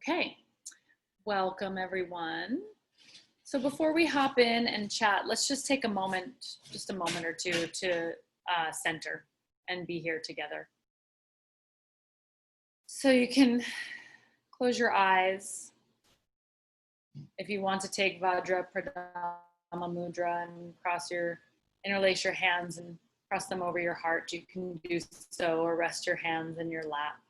Okay, welcome everyone. So before we hop in and chat, let's just take a moment, just a moment or two to center and be here together. So you can close your eyes. If you want to take Vajra Pradama Mudra and interlace your hands and cross them over your heart, you can do so, or rest your hands in your lap.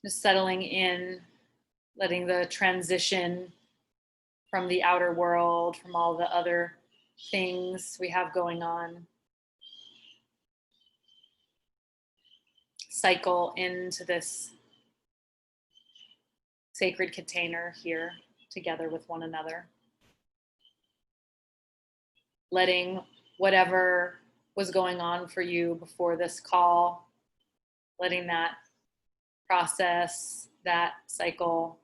Just settling in, letting the transition from the outer world, from all the other things we have going on, cycle into this sacred container here together with one another. Letting whatever was going on for you before this call, letting that process, that cycle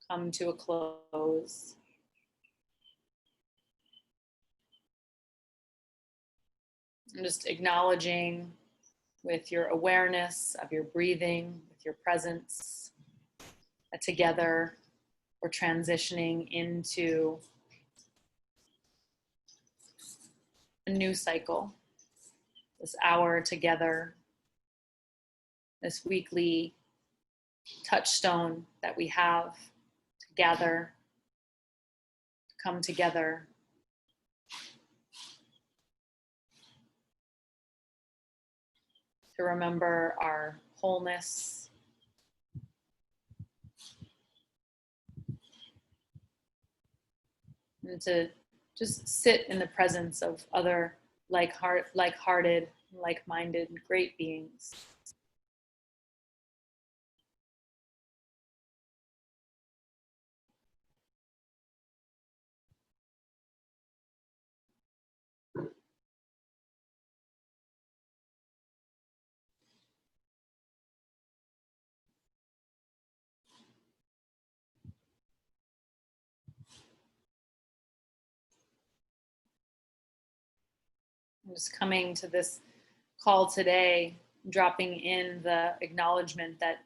come to a close. And just acknowledging with your awareness of your breathing, with your presence, that together we're transitioning into a new cycle, this hour together, this weekly touchstone that we have to gather, to come together. To remember our wholeness. And to just sit in the presence of other like-hearted, like-minded, great beings. I'm just coming to this call today, dropping in the acknowledgement that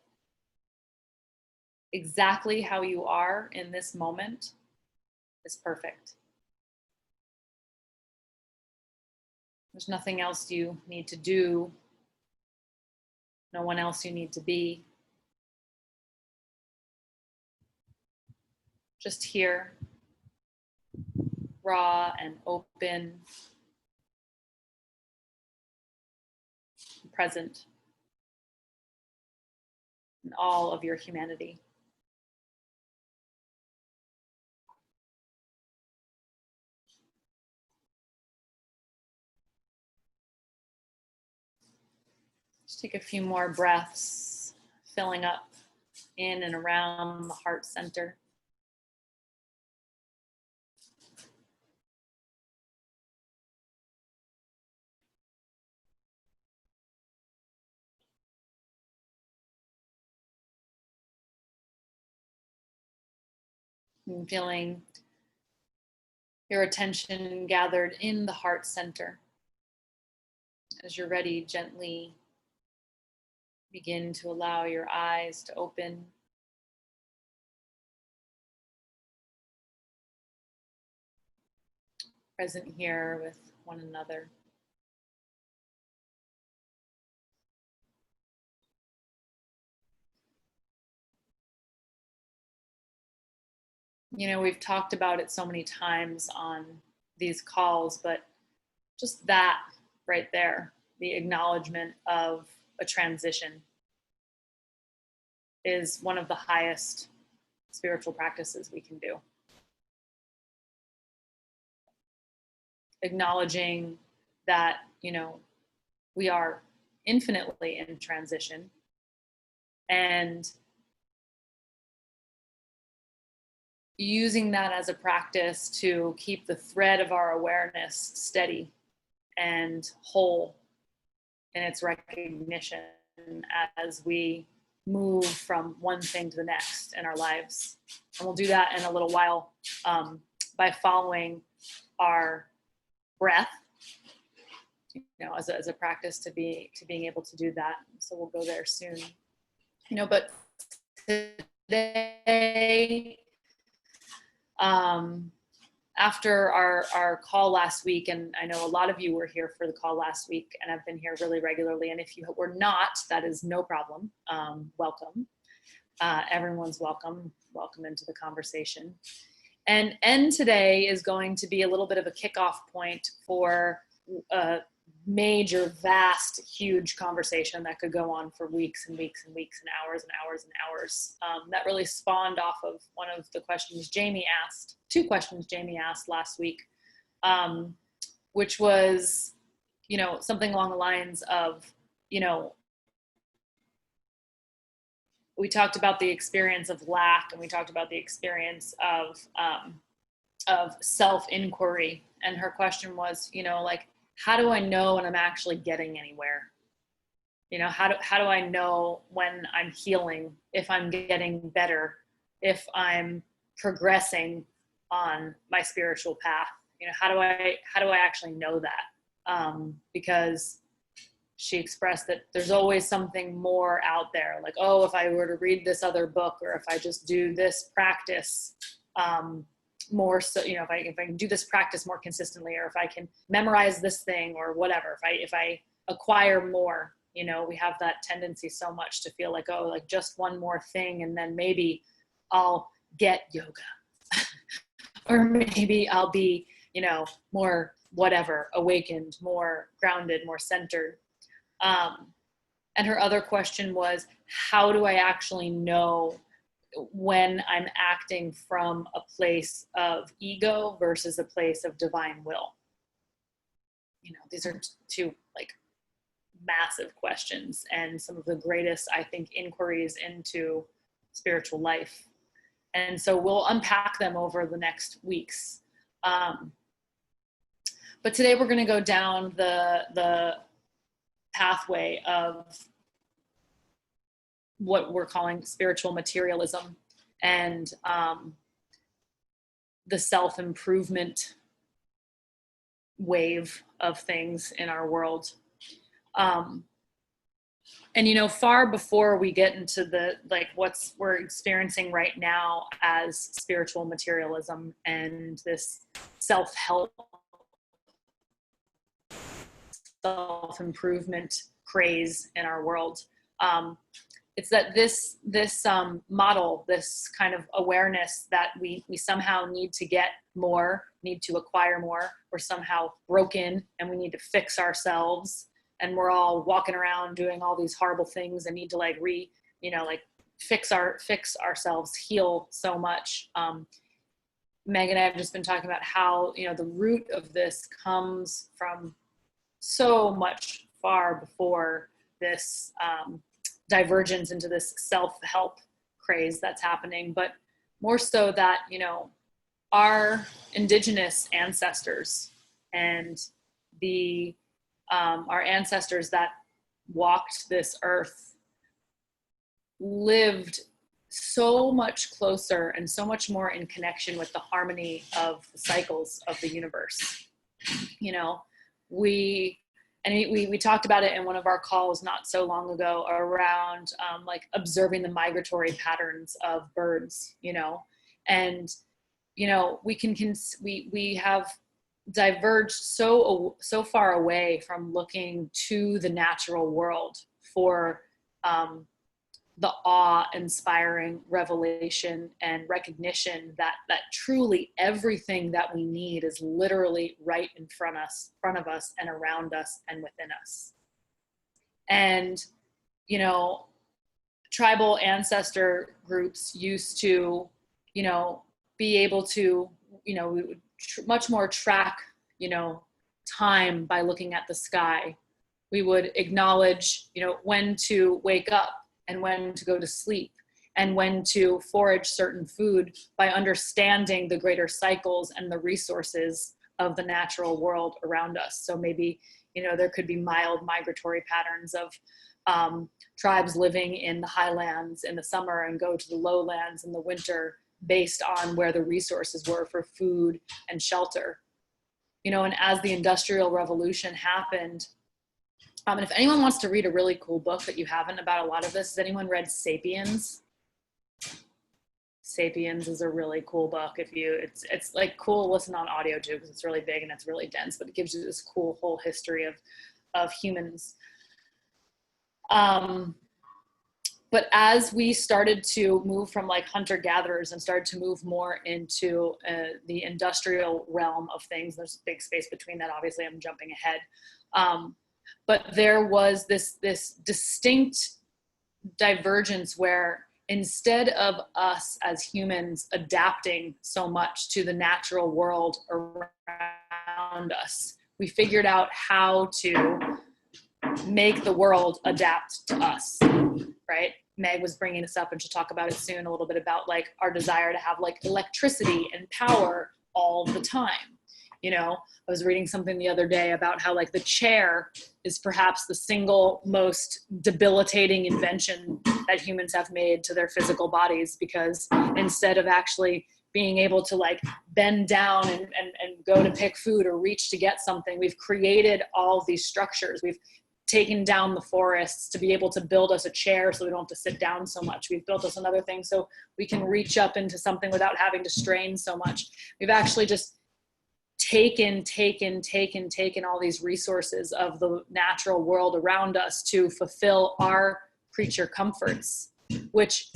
exactly how you are in this moment is perfect. There's nothing else you need to do, no one else you need to be. Just here, raw and open, present in all of your humanity. Just take a few more breaths, filling up in and around the heart center. And feeling your attention gathered in the heart center. As you're ready, gently begin to allow your eyes to open. Present here with one another. You know, we've talked about it so many times on these calls, but just that right there, the acknowledgement of a transition, is one of the highest spiritual practices we can do. Acknowledging that, you know, we are infinitely in transition, and using that as a practice to keep the thread of our awareness steady and whole in its recognition as we move from one thing to the next in our lives. And we'll do that in a little while. by following our breath, you know, as a practice to being able to do that. So we'll go there soon, you know, but today, after our call last week, and I know a lot of you were here for the call last week and have been here really regularly. And if you were not, that is no problem. Welcome. Everyone's welcome. Welcome into the conversation. And today is going to be a little bit of a kickoff point for a major, vast, huge conversation that could go on for weeks and weeks and weeks and hours and hours and hours. That really spawned off of one of the questions Jamie asked, two questions Jamie asked last week, which was, you know, something along the lines of, you know, we talked about the experience of lack, and we talked about the experience of self-inquiry. And her question was, you know, like, how do I know when I'm actually getting anywhere? You know, how do I know when I'm healing, if I'm getting better, if I'm progressing on my spiritual path? You know, how do I actually know that? Because she expressed that there's always something more out there. Like, oh, if I were to read this other book, or if I just do this practice, more so, you know, if I can do this practice more consistently, or if I can memorize this thing or whatever, if I acquire more, you know, we have that tendency so much to feel like, oh, like just one more thing, and then maybe I'll get yoga or maybe I'll be, you know, more whatever, awakened, more grounded, more centered. And her other question was, how do I actually know when I'm acting from a place of ego versus a place of divine will? You know, these are two like massive questions, and some of the greatest, I think, inquiries into spiritual life. And so we'll unpack them over the next weeks. But today we're going to go down the pathway of what we're calling spiritual materialism, and the self-improvement wave of things in our world. And, you know, far before we get into the, like, we're experiencing right now as spiritual materialism and this self-help, self-improvement craze in our world. It's that this model, this kind of awareness that we somehow need to get more, need to acquire more, we're somehow broken and we need to fix ourselves, and we're all walking around doing all these horrible things and need to like fix ourselves, heal so much. Meg and I have just been talking about how, you know, the root of this comes from so much far before this divergence into this self-help craze that's happening, but more so that, you know, our indigenous ancestors and our ancestors that walked this earth lived so much closer and so much more in connection with the harmony of the cycles of the universe. You know, we talked about it in one of our calls not so long ago around like observing the migratory patterns of birds, you know, and, you know, we have diverged so far away from looking to the natural world for the awe-inspiring revelation and recognition that truly everything that we need is literally right in front of us and around us and within us. And, you know, tribal ancestor groups used to, you know, be able to, you know, we would much more track, you know, time by looking at the sky. We would acknowledge, you know, when to wake up and when to go to sleep, and when to forage certain food by understanding the greater cycles and the resources of the natural world around us. So maybe, you know, there could be mild migratory patterns of tribes living in the highlands in the summer and go to the lowlands in the winter based on where the resources were for food and shelter. You know, and as the Industrial Revolution happened, and if anyone wants to read a really cool book that you haven't about a lot of this, has anyone read Sapiens? Sapiens is a really cool book. It's like cool to listen on audio too, because it's really big and it's really dense, but it gives you this cool whole history of humans. But as we started to move from like hunter-gatherers and started to move more into the industrial realm of things, there's a big space between that. Obviously, I'm jumping ahead. But there was this distinct divergence where instead of us as humans adapting so much to the natural world around us, we figured out how to make the world adapt to us, right? Meg was bringing this up and she'll talk about it soon, a little bit about like our desire to have like electricity and power all the time. You know, I was reading something the other day about how like the chair is perhaps the single most debilitating invention that humans have made to their physical bodies, because instead of actually being able to like bend down and go to pick food or reach to get something, we've created all these structures. We've taken down the forests to be able to build us a chair so we don't have to sit down so much. We've built us another thing so we can reach up into something without having to strain so much. We've actually just taken all these resources of the natural world around us to fulfill our creature comforts, which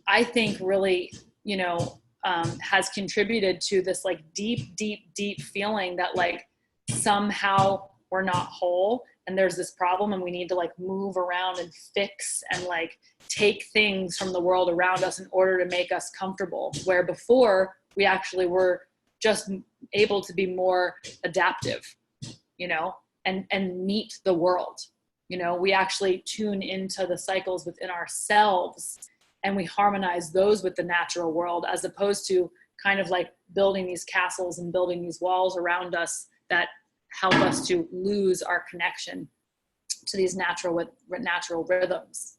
I think really, you know, has contributed to this like deep feeling that like somehow we're not whole and there's this problem and we need to like move around and fix and like take things from the world around us in order to make us comfortable, where before we actually were just able to be more adaptive, you know, and meet the world. You know, we actually tune into the cycles within ourselves and we harmonize those with the natural world, as opposed to kind of like building these castles and building these walls around us that help us to lose our connection to these natural rhythms.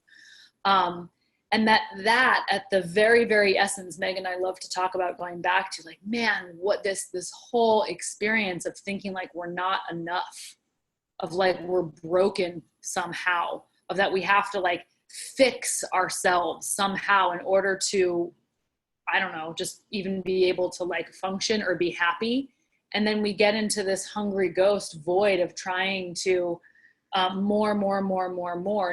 And that at the very essence, Meg and I love to talk about going back to like, man, what this whole experience of thinking like we're not enough, of like we're broken somehow, of that we have to like fix ourselves somehow in order to, I don't know, just even be able to like function or be happy. And then we get into this hungry ghost void of trying to more,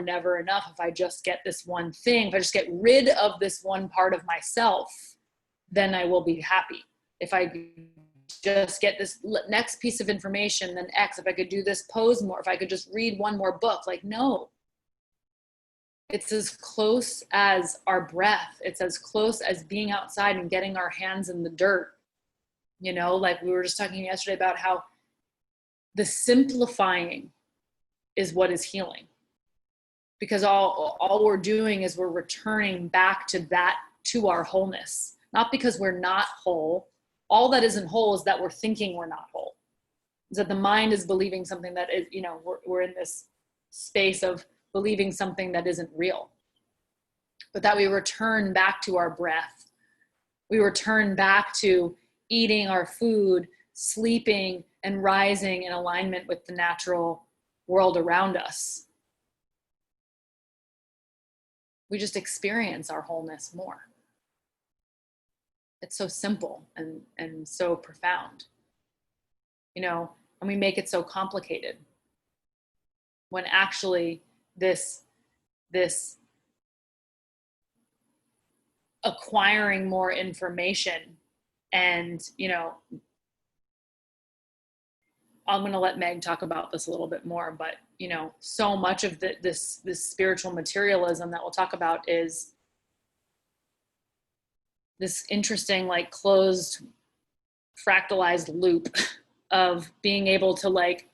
never enough. If I just get this one thing, if I just get rid of this one part of myself, then I will be happy. If I just get this next piece of information, then X, if I could do this pose more, if I could just read one more book, like, no. It's as close as our breath. It's as close as being outside and getting our hands in the dirt. You know, like we were just talking yesterday about how the simplifying is what is healing, because all we're doing is we're returning back to our wholeness, not because we're not whole. All that isn't whole is that we're thinking we're not whole. Is that the mind is believing something that is, you know, we're in this space of believing something that isn't real, but that we return back to our breath. We return back to eating our food, sleeping, and rising in alignment with the natural world around us. We just experience our wholeness more. It's so simple and so profound, you know, and we make it so complicated when actually this acquiring more information and, you know, I'm going to let Meg talk about this a little bit more, but, you know, so much of this spiritual materialism that we'll talk about is this interesting, like, closed, fractalized loop of being able to, like,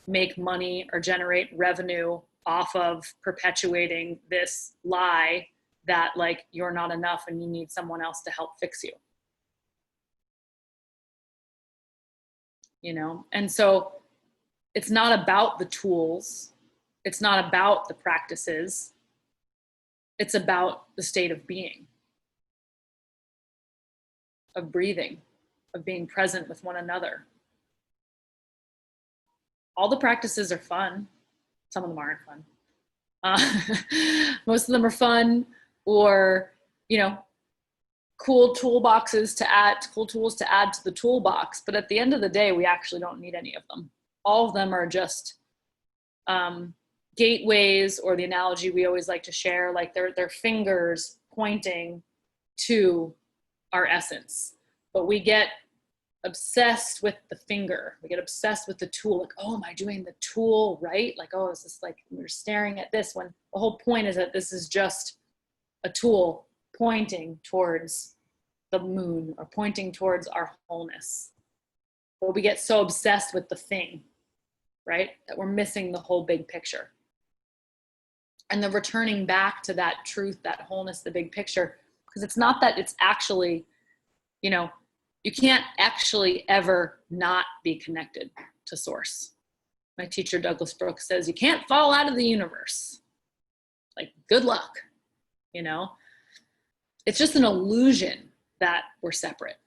make money or generate revenue off of perpetuating this lie that, like, you're not enough and you need someone else to help fix you. You know, and so it's not about the tools. It's not about the practices. It's about the state of being. of breathing, of being present with one another. All the practices are fun. Some of them aren't fun. Most of them are fun, or, you know, cool toolboxes to add, cool tools to add to the toolbox. But at the end of the day, we actually don't need any of them. All of them are just gateways, or the analogy we always like to share, like they're fingers pointing to our essence. But we get obsessed with the finger. We get obsessed with the tool. Like, oh, am I doing the tool right? Like, oh, is this like, we're staring at this, when the whole point is that this is just a tool pointing towards the moon, or pointing towards our wholeness. But we get so obsessed with the thing, right, that we're missing the whole big picture. And the returning back to that truth, that wholeness, the big picture, because it's not that it's actually, you know, you can't actually ever not be connected to source. My teacher, Douglas Brooks, says you can't fall out of the universe. Like, good luck, you know? It's just an illusion that we're separate,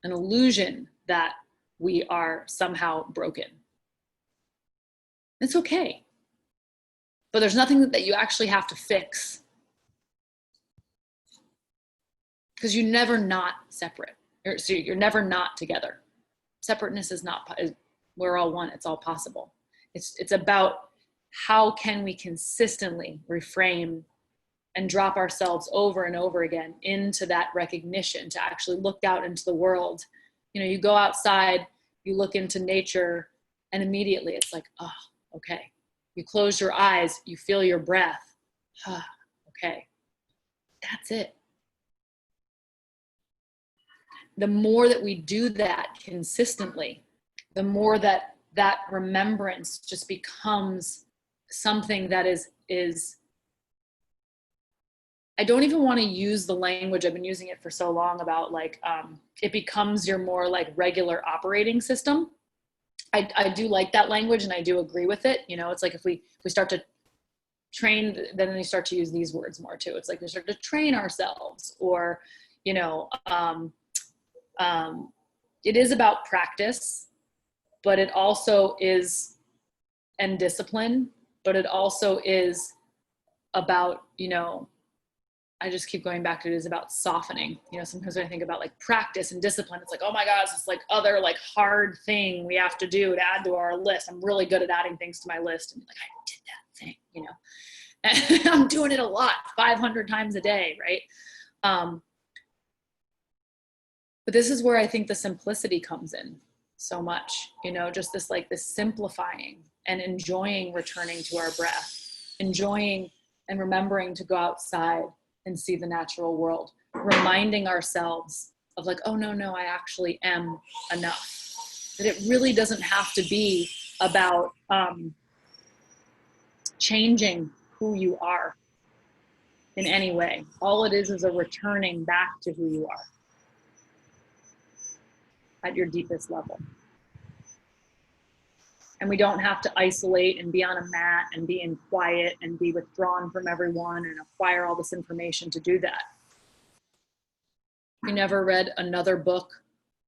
an illusion that we are somehow broken. It's okay. But there's nothing that you actually have to fix, because you're never not separate. So you're never not together. Separateness is not, we're all one, it's all possible. It's about how can we consistently reframe and drop ourselves over and over again into that recognition, to actually look out into the world. You know, you go outside, you look into nature, and immediately it's like, oh, okay. You close your eyes, you feel your breath. Ah, okay, that's it. The more that we do that consistently, the more that that remembrance just becomes something that is I don't even want to use the language, I've been using it for so long, about like, it becomes your more like regular operating system. I do like that language, and I do agree with it. You know, it's like if we start to train, then we start to use these words more too. It's like we start to train ourselves, or, you know, it is about practice, but it also is, and discipline, but it also is about, you know, I just keep going back to it, is about softening. You know, sometimes when I think about like practice and discipline, it's like, oh my God, it's this like other like hard thing we have to do to add to our list. I'm really good at adding things to my list. And like, I did that thing, you know, and I'm doing it a lot, 500 times a day, right? But this is where I think the simplicity comes in so much, you know, just this like this simplifying and enjoying returning to our breath, enjoying and remembering to go outside and see the natural world, reminding ourselves of like, oh no, I actually am enough. That it really doesn't have to be about changing who you are in any way. All it is a returning back to who you are at your deepest level. And we don't have to isolate and be on a mat and be in quiet and be withdrawn from everyone and acquire all this information to do that. You never read another book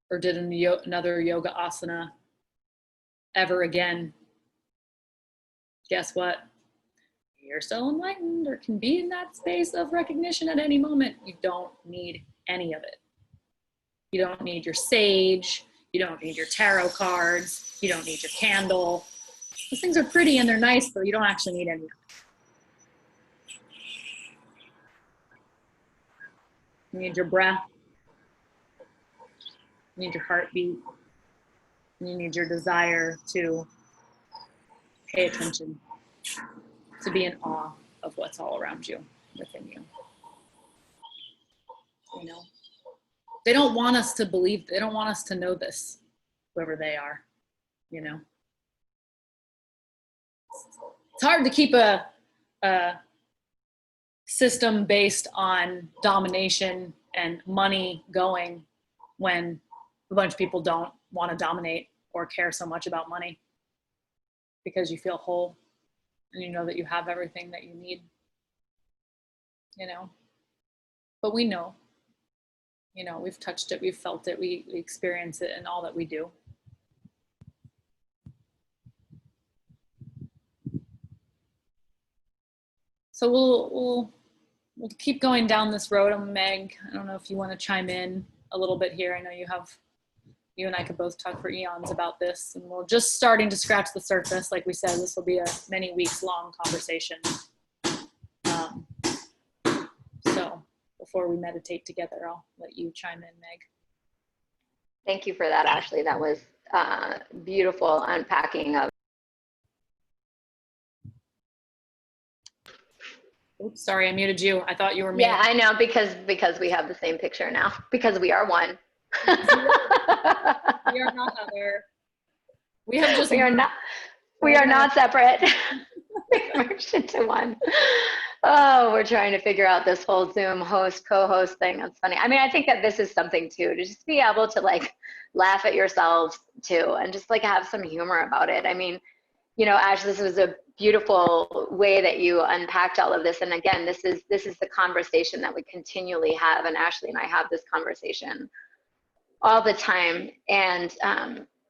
or did another yoga asana ever again. Guess what? You're still enlightened, or can be in that space of recognition at any moment. You don't need any of it. You don't need your sage. You don't need your tarot cards. You don't need your candle. Those things are pretty and they're nice, but you don't actually need any of it. You need your breath. You need your heartbeat. And you need your desire to pay attention, to be in awe of what's all around you, within you. You know? They don't want us to believe, they don't want us to know this, whoever they are, you know. It's hard to keep a system based on domination and money going when a bunch of people don't want to dominate or care so much about money, because you feel whole and you know that you have everything that you need, you know. But we know you know, we've touched it, we've felt it, we experience it in all that we do. So we'll keep going down this road. Meg, I don't know if you want to chime in a little bit here. I know you and I could both talk for eons about this, and we're just starting to scratch the surface. Like we said, this will be a many weeks long conversation. So before we meditate together, I'll let you chime in, Meg. Thank you for that, Ashleigh. That was beautiful unpacking of. Oops, sorry, I muted you. I thought you were me. Yeah, I know, because we have the same picture now, because we are one. We are not other. We are not separate. We merged into one. Oh, we're trying to figure out this whole Zoom host, co-host thing. That's funny. I mean, I think that this is something too, to just be able to like laugh at yourselves too, and just like have some humor about it. I mean, you know, Ash, this was a beautiful way that you unpacked all of this. And again, this is the conversation that we continually have. And Ashleigh and I have this conversation all the time. And,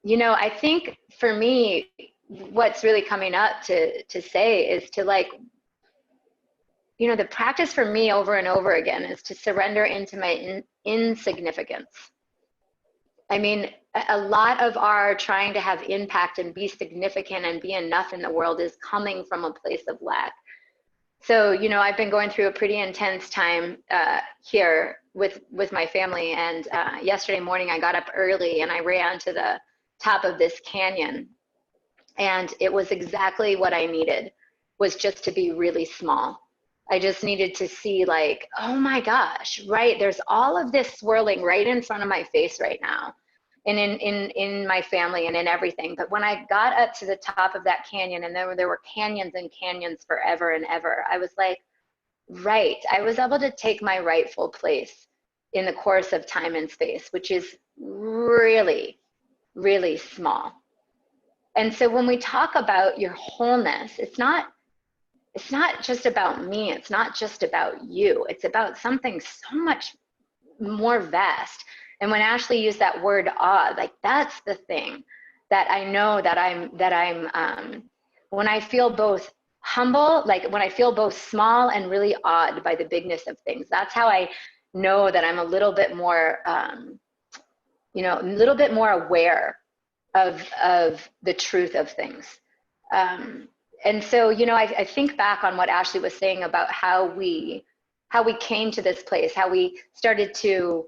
you know, I think for me, what's really coming up to say is to like, you know, the practice for me over and over again is to surrender into my insignificance. I mean, a lot of our trying to have impact and be significant and be enough in the world is coming from a place of lack. So, you know, I've been going through a pretty intense time here with my family. And yesterday morning, I got up early and I ran to the top of this canyon. And it was exactly what I needed, was just to be really small. I just needed to see like, oh my gosh, right? There's all of this swirling right in front of my face right now, and in my family and in everything. But when I got up to the top of that canyon, and there were canyons and canyons forever and ever, I was like, right, I was able to take my rightful place in the course of time and space, which is really, really small. And so when we talk about your wholeness, it's not just about me. It's not just about you. It's about something so much more vast. And when Ashleigh used that word awe, like that's the thing that I know that I'm when I feel both humble, like when I feel both small and really awed by the bigness of things, that's how I know that I'm a little bit more, you know, a little bit more aware of the truth of things. And so, you know, I think back on what Ashleigh was saying about how we came to this place, how we started to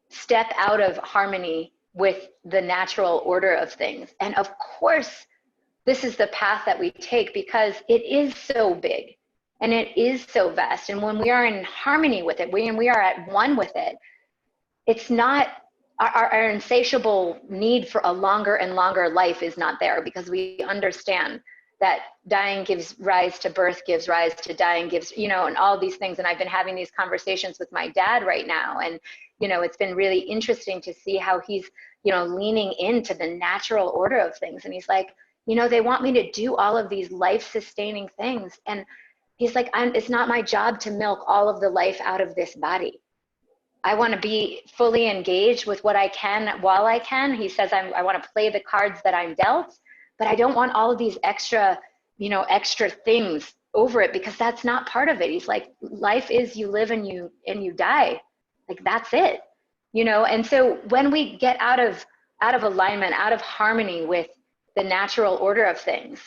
step out of harmony with the natural order of things. And of course, this is the path that we take because it is so big and it is so vast. And when we are in harmony with it, when we are at one with it, it's not, our insatiable need for a longer and longer life is not there, because we understand that dying gives rise to birth, gives rise to dying, gives, you know, and all these things. And I've been having these conversations with my dad right now. And, you know, it's been really interesting to see how he's, you know, leaning into the natural order of things. And he's like, you know, they want me to do all of these life-sustaining things. And he's like, it's not my job to milk all of the life out of this body. I want to be fully engaged with what I can while I can. He says, I want to play the cards that I'm dealt, but I don't want all of these extra, you know, extra things over it, because that's not part of it. He's like, life is you live and you die. Like, that's it, you know? And so when we get out of alignment, out of harmony with the natural order of things,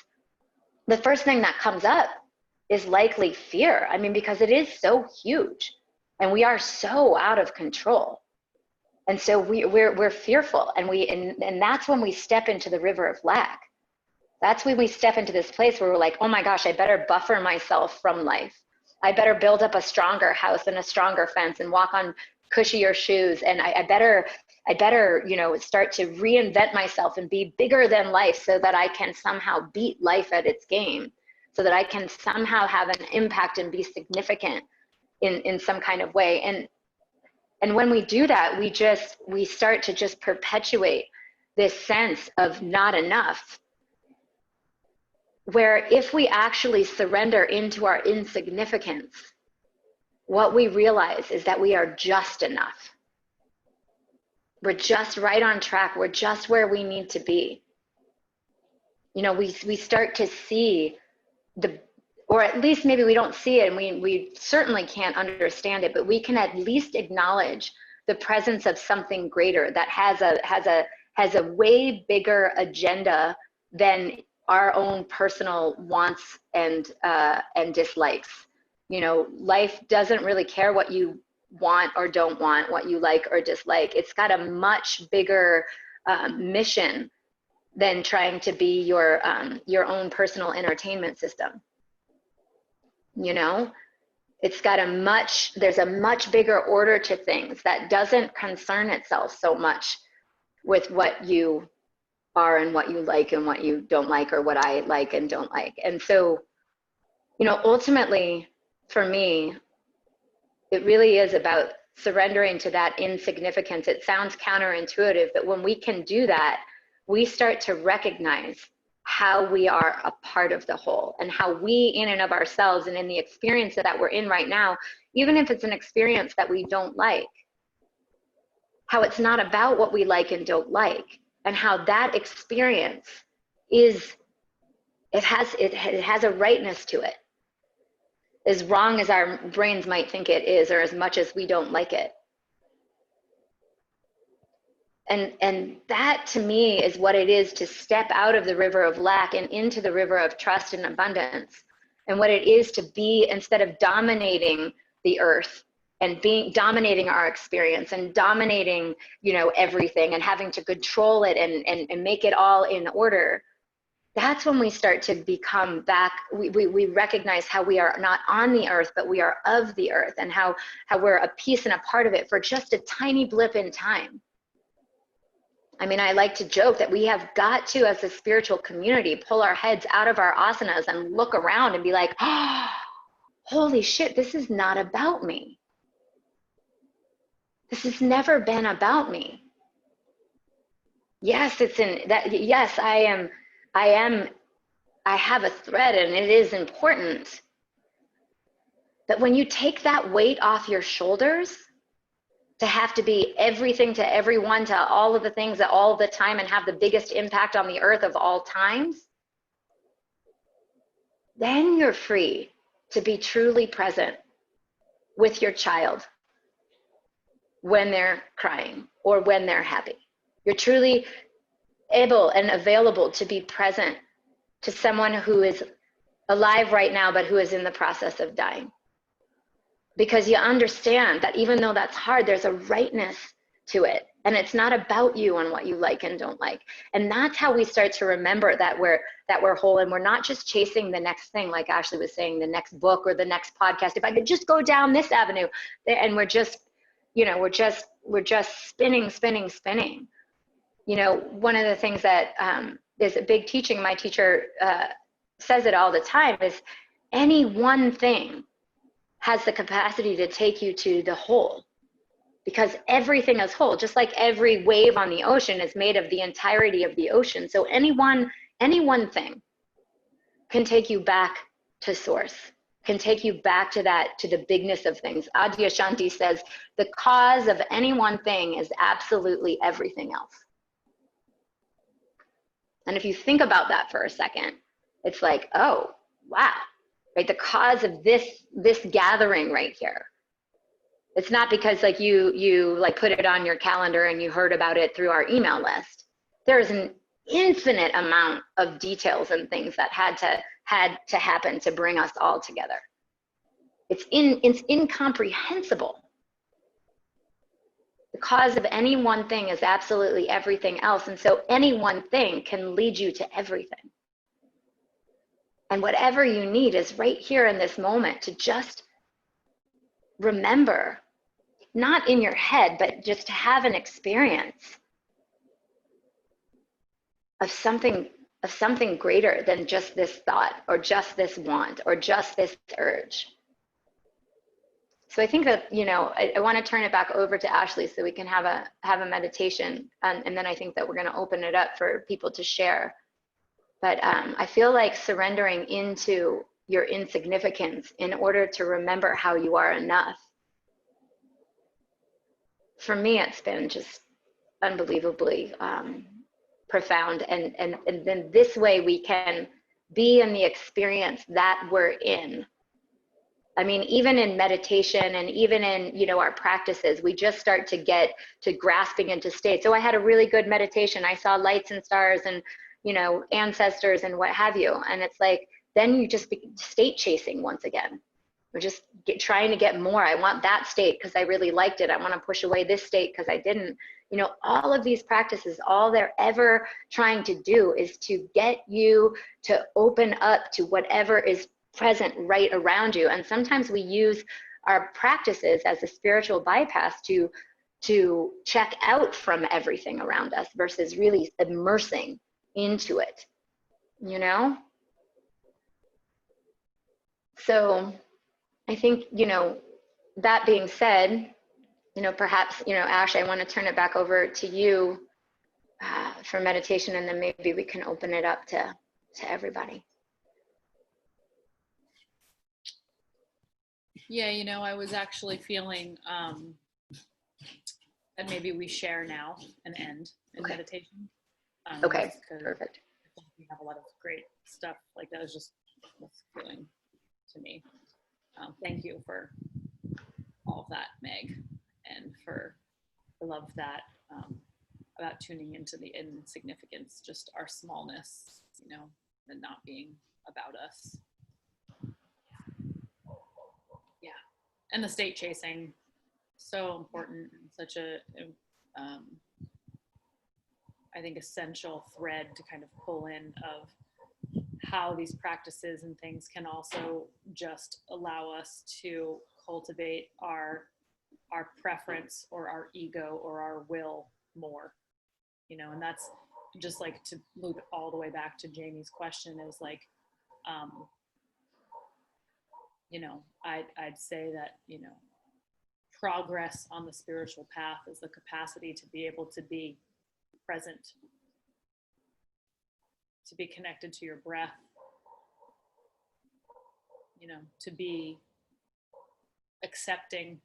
the first thing that comes up is likely fear. I mean, because it is so huge and we are so out of control. And so we're fearful, and that's when we step into the river of lack. That's when we step into this place where we're like, oh my gosh, I better buffer myself from life. I better build up a stronger house and a stronger fence and walk on cushier shoes. And I better, you know, start to reinvent myself and be bigger than life so that I can somehow beat life at its game, so that I can somehow have an impact and be significant in some kind of way. And when we do that, we start to just perpetuate this sense of not enough, where if we actually surrender into our insignificance, what we realize is that we are just enough. We're just right on track. We're just where we need to be. You know, we start to see or at least maybe we don't see it, and we certainly can't understand it, but we can at least acknowledge the presence of something greater that has a way bigger agenda than our own personal wants and dislikes. You know, life doesn't really care what you want or don't want, what you like or dislike. It's got a much bigger mission than trying to be your own personal entertainment system. You know, there's a much bigger order to things that doesn't concern itself so much with what you are and what you like and what you don't like, or what I like and don't like. And so, you know, ultimately for me, it really is about surrendering to that insignificance. It sounds counterintuitive, but when we can do that, we start to recognize how we are a part of the whole, and how we in and of ourselves and in the experience that we're in right now, even if it's an experience that we don't like, how it's not about what we like and don't like, and how that experience it has a rightness to it, as wrong as our brains might think it is, or as much as we don't like it. And that to me is what it is to step out of the river of lack and into the river of trust and abundance. And what it is to be, instead of dominating the earth and dominating our experience and dominating, you know, everything and having to control it and make it all in order. That's when we start to become back, we recognize how we are not on the earth, but we are of the earth, and how we're a piece and a part of it for just a tiny blip in time. I mean, I like to joke that we have got to, as a spiritual community, pull our heads out of our asanas and look around and be like, oh, holy shit, this is not about me. This has never been about me. Yes, yes, I have a thread and it is important. But when you take that weight off your shoulders, to have to be everything to everyone, to all of the things at all the time, and have the biggest impact on the earth of all times, then you're free to be truly present with your child when they're crying or when they're happy. You're truly able and available to be present to someone who is alive right now, but who is in the process of dying. Because you understand that even though that's hard, there's a rightness to it. And it's not about you and what you like and don't like. And that's how we start to remember that we're whole, and we're not just chasing the next thing, like Ashleigh was saying, the next book or the next podcast. If I could just go down this avenue, and we're just, you know, we're just spinning. You know, one of the things that is a big teaching, my teacher says it all the time, is any one thing has the capacity to take you to the whole, because everything is whole. Just like every wave on the ocean is made of the entirety of the ocean. So any one thing can take you back to source, can take you back to the bigness of things. Adyashanti says, the cause of any one thing is absolutely everything else. And if you think about that for a second, it's like, oh, wow. Right, the cause of this gathering right here. It's not because like you like put it on your calendar and you heard about it through our email list. There's an infinite amount of details and things that had to happen to bring us all together. It's incomprehensible. The cause of any one thing is absolutely everything else, and so any one thing can lead you to everything. And whatever you need is right here in this moment to just remember, not in your head, but just to have an experience of something greater than just this thought or just this want or just this urge. So I think that, you know, I want to turn it back over to Ashleigh so we can have a meditation, and then I think that we're going to open it up for people to share. But I feel like surrendering into your insignificance in order to remember how you are enough. For me, it's been just unbelievably profound. And then this way we can be in the experience that we're in. I mean, even in meditation and even in, you know, our practices, we just start to get to grasping into states. So I had a really good meditation. I saw lights and stars and, you know, ancestors and what have you. And it's like, then you just be state chasing once again. We're just trying to get more. I want that state because I really liked it. I want to push away this state because I didn't. You know, all of these practices, all they're ever trying to do is to get you to open up to whatever is present right around you. And sometimes we use our practices as a spiritual bypass to check out from everything around us versus really immersing into it, you know? So I think, you know, that being said, you know, perhaps, you know, Ash, I want to turn it back over to you for meditation, and then maybe we can open it up to everybody. Yeah, you know, I was actually feeling that maybe we share now and end in meditation. Okay, perfect. We have a lot of great stuff like that. Was just feeling to me. Thank you for all of that, Meg, and for the love that about tuning into the insignificance, just our smallness, you know, and not being about us. Yeah, and the state chasing, so important, and such a I think essential thread to kind of pull in of how these practices and things can also just allow us to cultivate our preference or our ego or our will more, you know. And that's just like, to loop it all the way back to Jamie's question, is like, you know, I'd say that, you know, progress on the spiritual path is the capacity to be able to be present, to be connected to your breath, you know, to be accepting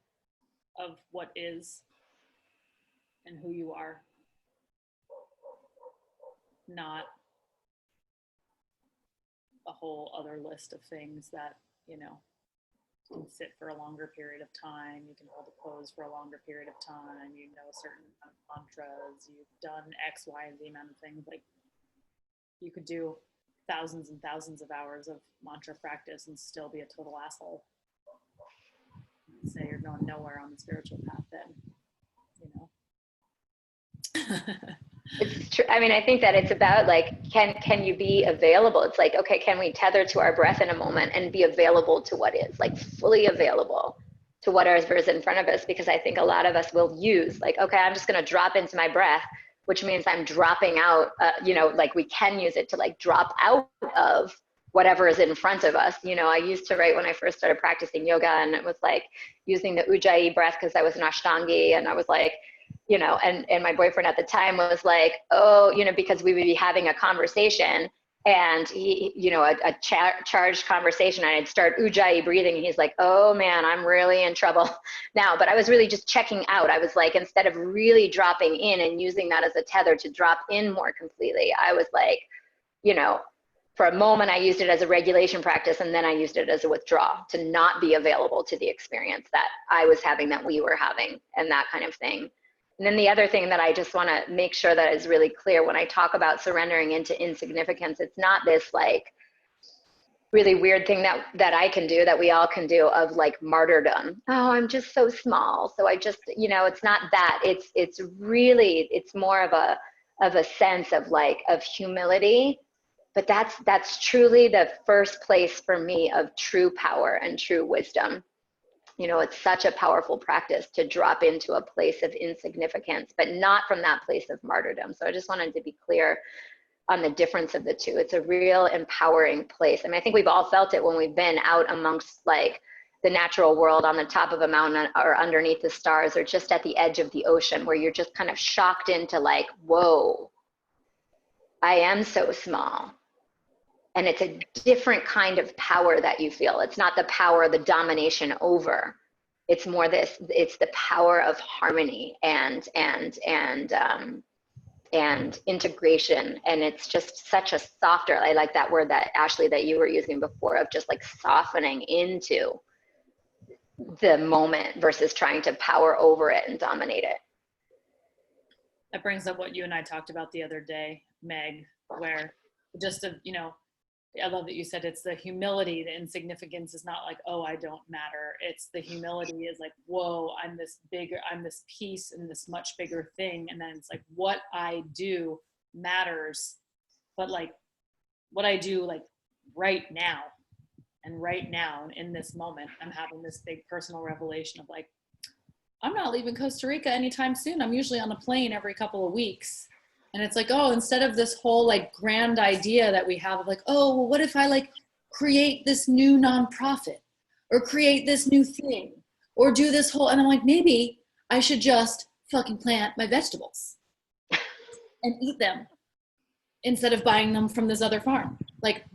of what is and who you are, not a whole other list of things that, you know, you can sit for a longer period of time, you can hold a pose for a longer period of time, you know, certain mantras, you've done X, Y, and Z amount of things. Like, you could do thousands and thousands of hours of mantra practice and still be a total asshole. Say you're going nowhere on the spiritual path, then, you know. It's true. I mean, I think that it's about like, can you be available? It's like, okay, can we tether to our breath in a moment and be available to what is, like fully available to whatever is in front of us? Because I think a lot of us will use like, okay, I'm just going to drop into my breath, which means I'm dropping out, you know, like we can use it to like drop out of whatever is in front of us. You know, I used to write when I first started practicing yoga, and it was like using the Ujjayi breath because I was an Ashtangi, and I was like, you know, and my boyfriend at the time was like, oh, you know, because we would be having a conversation, and he, you know, a charged conversation, and I'd start Ujjayi breathing, and he's like, oh man, I'm really in trouble now. But I was really just checking out. I was like, instead of really dropping in and using that as a tether to drop in more completely, I was like, you know, for a moment I used it as a regulation practice, and then I used it as a withdrawal to not be available to the experience that I was having, that we were having, and that kind of thing. And then the other thing that I just want to make sure that is really clear when I talk about surrendering into insignificance, it's not this like really weird thing that I can do, that we all can do, of like martyrdom. Oh, I'm just so small, so I just, you know, it's not that. It's really, it's more of a sense of like, of humility. But that's truly the first place for me of true power and true wisdom. You know, it's such a powerful practice to drop into a place of insignificance, but not from that place of martyrdom. So I just wanted to be clear on the difference of the two. It's a real empowering place. I mean, I think we've all felt it when we've been out amongst like the natural world, on the top of a mountain or underneath the stars, or just at the edge of the ocean, where you're just kind of shocked into like, whoa, I am so small. And it's a different kind of power that you feel. It's not the power, the domination over, It's more this, it's the power of harmony and integration. And it's just such a softer, I like that word that Ashleigh, that you were using before, of just like softening into the moment versus trying to power over it and dominate it. That brings up what you and I talked about the other day, Meg, where just, you know, I love that you said it's the humility, the insignificance is not like, oh, I don't matter. It's the humility is like, whoa, I'm this bigger, I'm this piece in this much bigger thing. And then it's like, what I do matters, but like what I do like right now and in this moment, I'm having this big personal revelation of like, I'm not leaving Costa Rica anytime soon. I'm usually on a plane every couple of weeks. And it's like, oh, instead of this whole like grand idea that we have of like, oh, well, what if I like create this new nonprofit or create this new thing or do this whole, and I'm like, maybe I should just fucking plant my vegetables and eat them instead of buying them from this other farm. Like,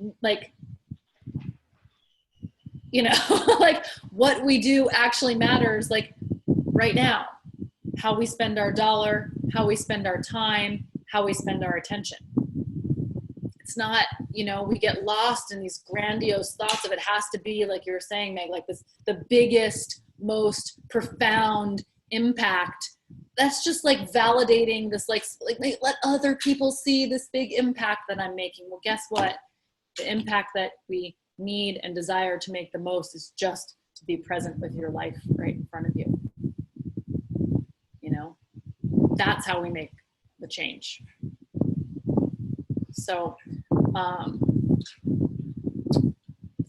you know, like what we do actually matters, like right now, how we spend our dollar, how we spend our time, how we spend our attention. It's not, you know, we get lost in these grandiose thoughts of it has to be, like you were saying, Meg, like this, the biggest, most profound impact. That's just like validating this, like let other people see this big impact that I'm making. Well, guess what? The impact that we need and desire to make the most is just to be present with your life right in front of you. You know, that's how we make the change. So, does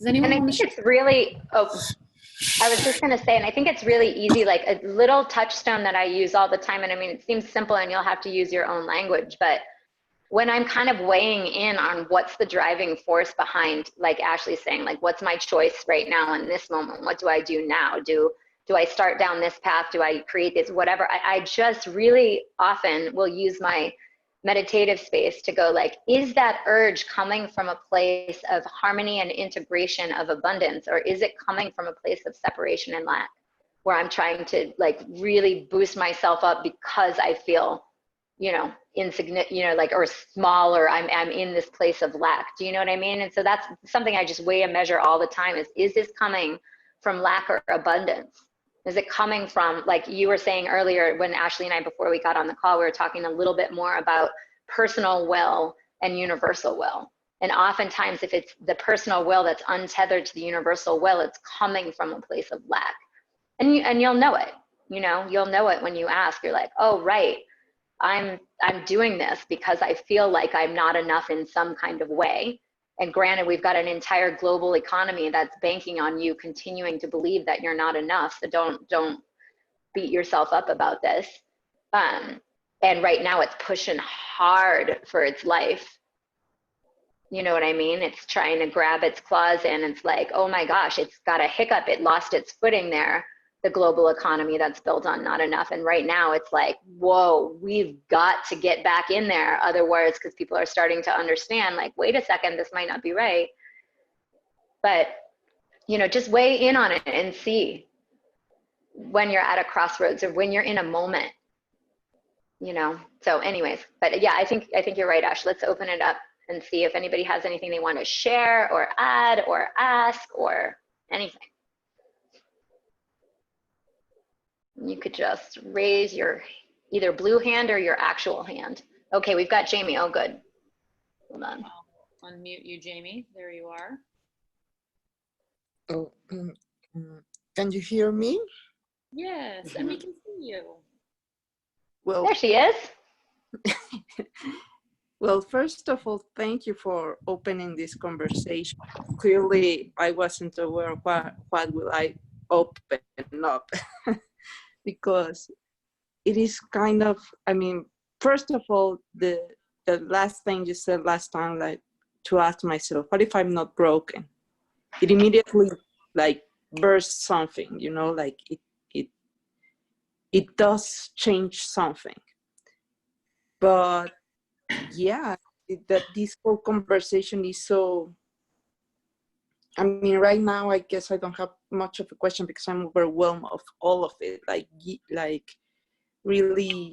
anyone? And I think it's really, I was just going to say, and I think it's really easy, like a little touchstone that I use all the time. And I mean, it seems simple and you'll have to use your own language, but when I'm kind of weighing in on what's the driving force behind, like Ashleigh's saying, like, what's my choice right now in this moment? What do I do now? Do I start down this path? Do I create this, whatever? I just really often will use my meditative space to go like, is that urge coming from a place of harmony and integration of abundance? Or is it coming from a place of separation and lack, where I'm trying to like really boost myself up because I feel, you know, insignificant, you know, like, or small, or I'm in this place of lack. Do you know what I mean? And so that's something I just weigh and measure all the time is this coming from lack or abundance? Is it coming from, like you were saying earlier, when Ashleigh and I, before we got on the call, we were talking a little bit more about personal will and universal will. And oftentimes if it's the personal will that's untethered to the universal will, it's coming from a place of lack. And you'll know it, you know, you'll know it when you ask. You're like, oh, right, I'm doing this because I feel like I'm not enough in some kind of way. And granted, we've got an entire global economy that's banking on you continuing to believe that you're not enough. So don't beat yourself up about this. And right now it's pushing hard for its life. You know what I mean? It's trying to grab its claws in. It's like, oh my gosh, it's got a hiccup. It lost its footing there. The global economy that's built on not enough. And right now it's like, whoa, we've got to get back in there. Otherwise, because people are starting to understand, like, wait a second, this might not be right. But, you know, just weigh in on it and see when you're at a crossroads or when you're in a moment, you know? So anyways, but yeah, I think you're right, Ash. Let's open it up and see if anybody has anything they want to share or add or ask or anything. You could just raise your either blue hand or your actual hand. Okay, we've got Jamie. Oh, good. Hold on. I'll unmute you, Jamie. There you are. Oh, can you hear me? Yes, and we can see you. Well, there she is. Well, first of all, thank you for opening this conversation. Clearly, I wasn't aware of what will I open up. Because it is kind of, I mean, first of all, the last thing you said last time, like to ask myself, what if I'm not broken? It immediately like bursts something, you know, like it does change something. But yeah, that this whole conversation is so, I mean, right now, I guess I don't have much of a question because I'm overwhelmed of all of it. Like really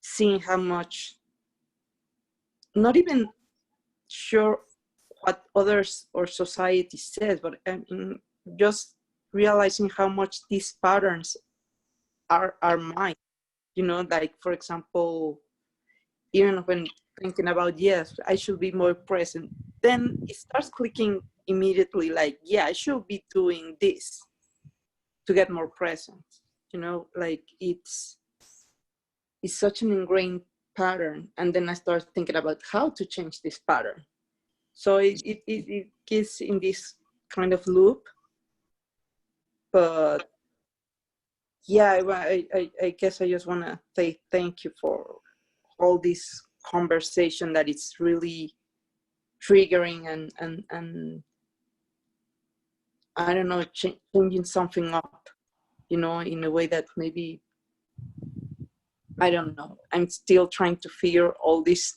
seeing how much, not even sure what others or society says, but I mean, just realizing how much these patterns are mine. You know, like for example, even when thinking about, yes, I should be more present, then it starts clicking immediately like, yeah, I should be doing this to get more present. You know, like it's such an ingrained pattern. And then I start thinking about how to change this pattern. So it gets in this kind of loop. But yeah, I guess I just want to say thank you for all this conversation, that it's really triggering and I don't know, changing something up, you know, in a way that maybe, I don't know, I'm still trying to figure all this,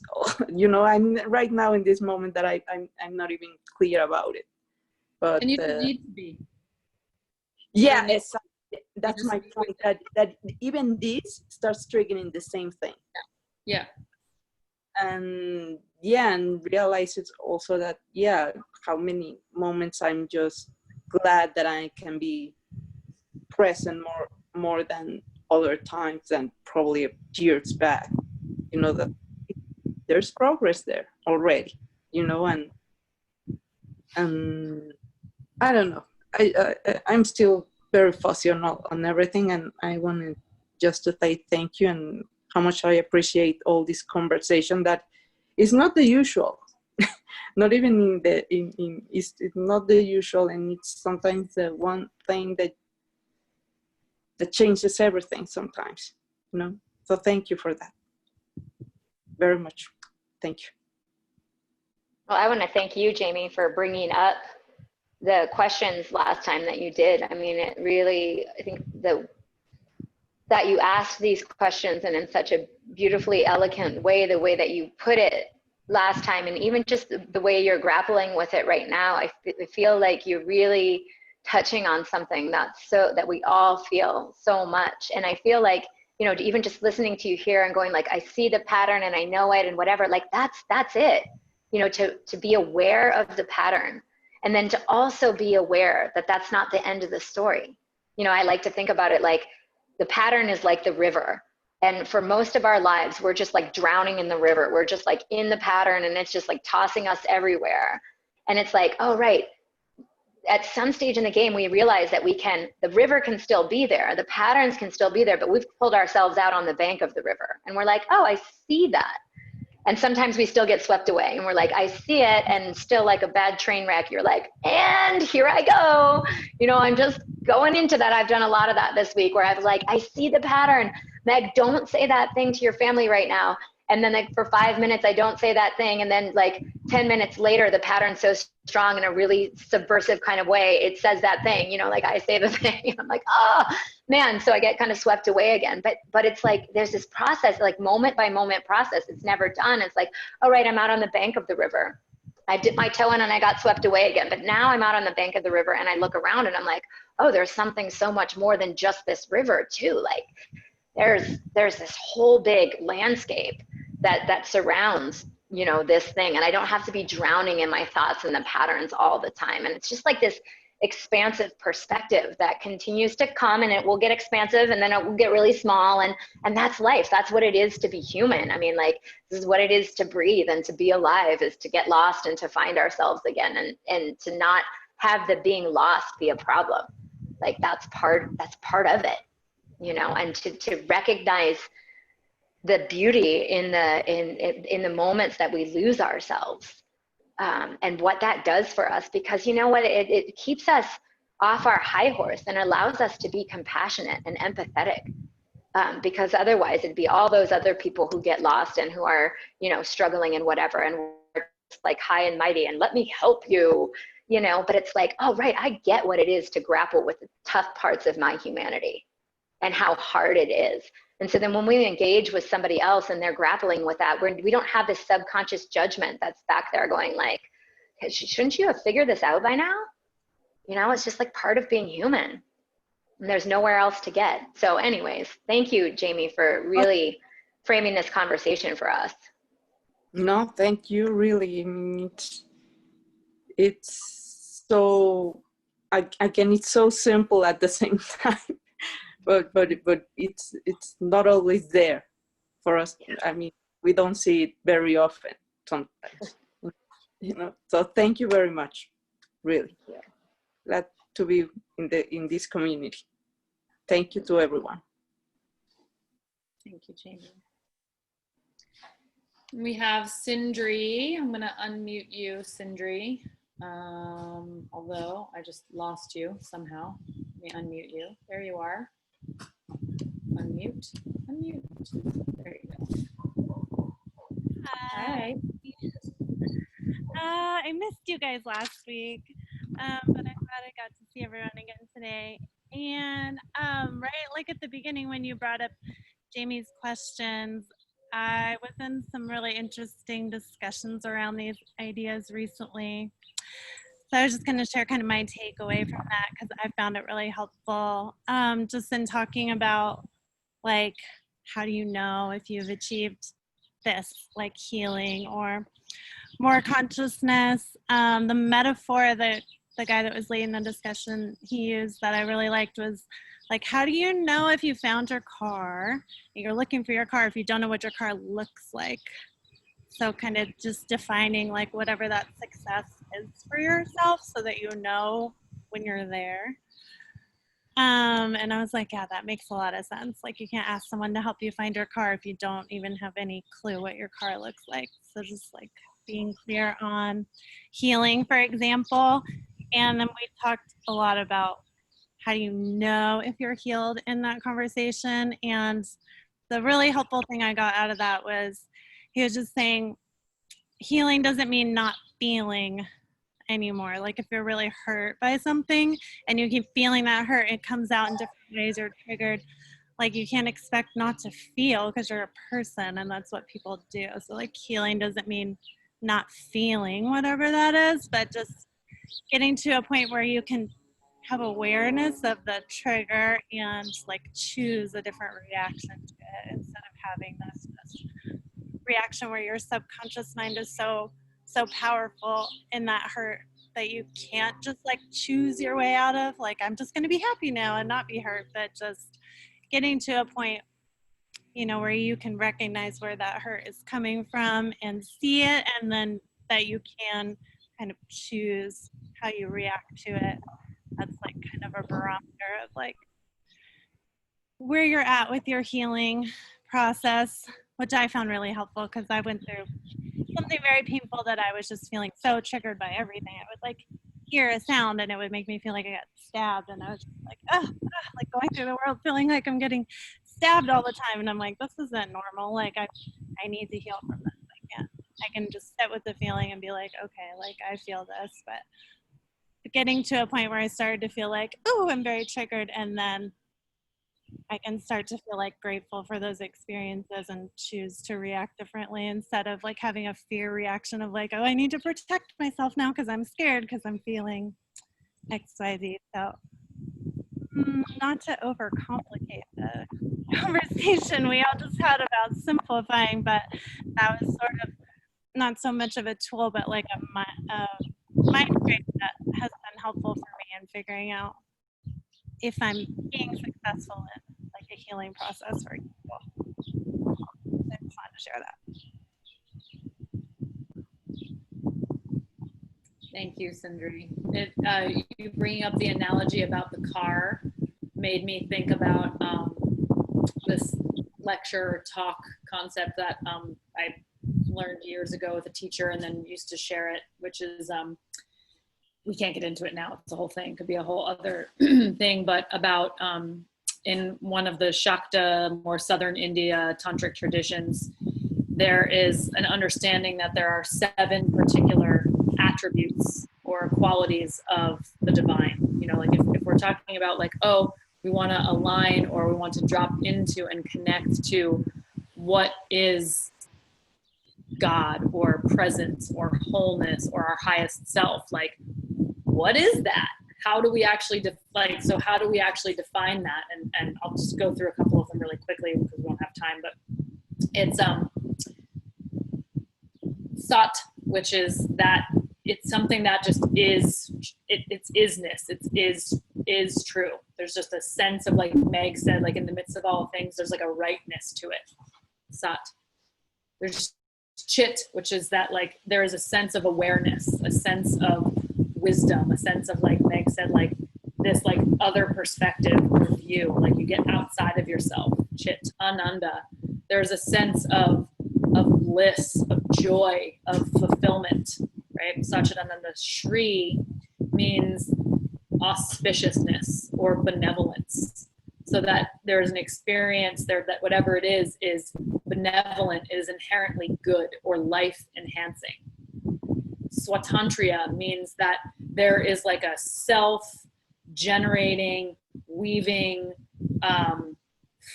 you know, I'm right now in this moment that I'm not even clear about it. But And you don't need to be. yeah, And exactly. That's my point, that even this starts triggering the same thing. yeah. And yeah, and realize it's also that, yeah, how many moments I'm just glad that I can be present more than other times, and probably years back, you know, that there's progress there already, you know. And I don't know, I'm still very fussy on everything, and I wanted just to say thank you, and how much I appreciate all this conversation that is not the usual. Not even it's not the usual, and it's sometimes the one thing that changes everything sometimes, you know. So thank you for that very much. Thank you. Well, I want to thank you, Jamie, for bringing up the questions last time that you did. I mean, it really, I think that you asked these questions, and in such a beautifully elegant way, the way that you put it last time, and even just the way you're grappling with it right now, I feel like you're really touching on something that we all feel so much. And I feel like, you know, even just listening to you here and going like, I see the pattern and I know it and whatever, like that's it, you know, to be aware of the pattern, and then to also be aware that that's not the end of the story. You know, I like to think about it like the pattern is like the river. And for most of our lives, we're just like drowning in the river. We're just like in the pattern, and it's just like tossing us everywhere. And it's like, oh, right. At some stage in the game, we realize that the river can still be there. The patterns can still be there, but we've pulled ourselves out on the bank of the river. And we're like, oh, I see that. And sometimes we still get swept away, and we're like, I see it, and still like a bad train wreck, you're like, and here I go. You know, I'm just going into that. I've done a lot of that this week, where I was like, I see the pattern. Meg, don't say that thing to your family right now. And then like for 5 minutes, I don't say that thing. And then like 10 minutes later, the pattern's so strong in a really subversive kind of way, it says that thing, you know, like I say the thing. I'm like, oh man. So I get kind of swept away again. But it's like, there's this process, like moment by moment process. It's never done. It's like, all right, I'm out on the bank of the river. I dipped my toe in and I got swept away again. But now I'm out on the bank of the river, and I look around and I'm like, oh, there's something so much more than just this river too. Like there's this whole big landscape that surrounds, you know, this thing. And I don't have to be drowning in my thoughts and the patterns all the time. And it's just like this expansive perspective that continues to come, and it will get expansive, and then it will get really small. And that's life. That's what it is to be human. I mean, like, this is what it is to breathe and to be alive, is to get lost and to find ourselves again, and to not have the being lost be a problem. Like that's part of it, you know, and to recognize the beauty in the moments that we lose ourselves, and what that does for us. Because you know what, it keeps us off our high horse and allows us to be compassionate and empathetic, because otherwise it'd be all those other people who get lost and who are, you know, struggling and whatever, and we're just like high and mighty and let me help you, you know. But it's like, oh right, I get what it is to grapple with the tough parts of my humanity and how hard it is. And so then when we engage with somebody else and they're grappling with that, we don't have this subconscious judgment that's back there going like, shouldn't you have figured this out by now? you know, it's just like part of being human. And there's nowhere else to get. So anyways, thank you, Jamie, for really framing this conversation for us. No, thank you, really. I mean, it's so, again, it's so simple at the same time, but it's not always there for us. I mean, we don't see it very often sometimes, you know. So thank you very much, really. Glad to be in this community. Thank you to everyone. Thank you, Jamie. We have Sindri. I'm going to unmute you, Sindri. Although I just lost you somehow. Let me unmute you. There you are. Unmute. Unmute. There you go. Hi. I missed you guys last week, but I'm glad I got to see everyone again today. And right, like at the beginning when you brought up Jamie's questions, I was in some really interesting discussions around these ideas recently. So I was just going to share kind of my takeaway from that because I found it really helpful. Just in talking about like, how do you know if you've achieved this, like healing or more consciousness? The metaphor that the guy that was leading the discussion he used that I really liked was like, how do you know if you found your car? You're looking for your car if you don't know what your car looks like. So kind of just defining like whatever that success is for yourself so that you know when you're there. And I was like, yeah, that makes a lot of sense. Like you can't ask someone to help you find your car if you don't even have any clue what your car looks like. So just like being clear on healing, for example. And then we talked a lot about how do you know if you're healed in that conversation. And the really helpful thing I got out of that was he was just saying healing doesn't mean not feeling anymore. Like if you're really hurt by something and you keep feeling that hurt, it comes out in different ways. You're triggered. Like you can't expect not to feel because you're a person and that's what people do. So like healing doesn't mean not feeling whatever that is, but just getting to a point where you can have awareness of the trigger and like choose a different reaction to it instead of having this reaction where your subconscious mind is so powerful in that hurt that you can't just like choose your way out of like I'm just going to be happy now and not be hurt, but just getting to a point, you know, where you can recognize where that hurt is coming from and see it, and then that you can kind of choose how you react to it. That's like kind of a barometer of like where you're at with your healing process, which I found really helpful because I went through something very painful that I was just feeling so triggered by everything. I would like hear a sound and it would make me feel like I got stabbed, and I was just like, like going through the world feeling like I'm getting stabbed all the time, and I'm like, this isn't normal. Like I need to heal from this. I can just sit with the feeling and be like, okay, like I feel this, but getting to a point where I started to feel like, oh, I'm very triggered, and then I can start to feel like grateful for those experiences and choose to react differently instead of like having a fear reaction of like, oh, I need to protect myself now because I'm scared because I'm feeling XYZ. So not to overcomplicate the conversation we all just had about simplifying, but that was sort of not so much of a tool, but like a mind frame that has been helpful for me in figuring out if I'm being successful in like a healing process for people. I just wanted to share that. Thank you, Sindri. You bringing up the analogy about the car made me think about this lecture or talk concept that I learned years ago with a teacher and then used to share it, which is we can't get into it now. It's a whole thing. It could be a whole other thing, but about in one of the Shakta, more southern India tantric traditions, there is an understanding that there are 7 particular attributes or qualities of the divine. You know, like if we're talking about like, oh, we want to align or we want to drop into and connect to what is God or presence or wholeness or our highest self, like what is that? how do we actually define that? And I'll just go through a couple of them really quickly because we don't have time, but it's sat, which is that it's something that just is, it's isness, is true. There's just a sense of, like Meg said, like in the midst of all things, there's like a rightness to it. Sat. There's chit, which is that like there is a sense of awareness, a sense of wisdom, a sense of, like Meg said, like this like other perspective or view, like you get outside of yourself. Chit. Ananda. There's a sense of bliss, of joy, of fulfillment, right? Satchidananda. Shri means auspiciousness or benevolence. So that there's an experience there that whatever it is benevolent, is inherently good or life enhancing. Swatantriya means that there is like a self-generating, weaving,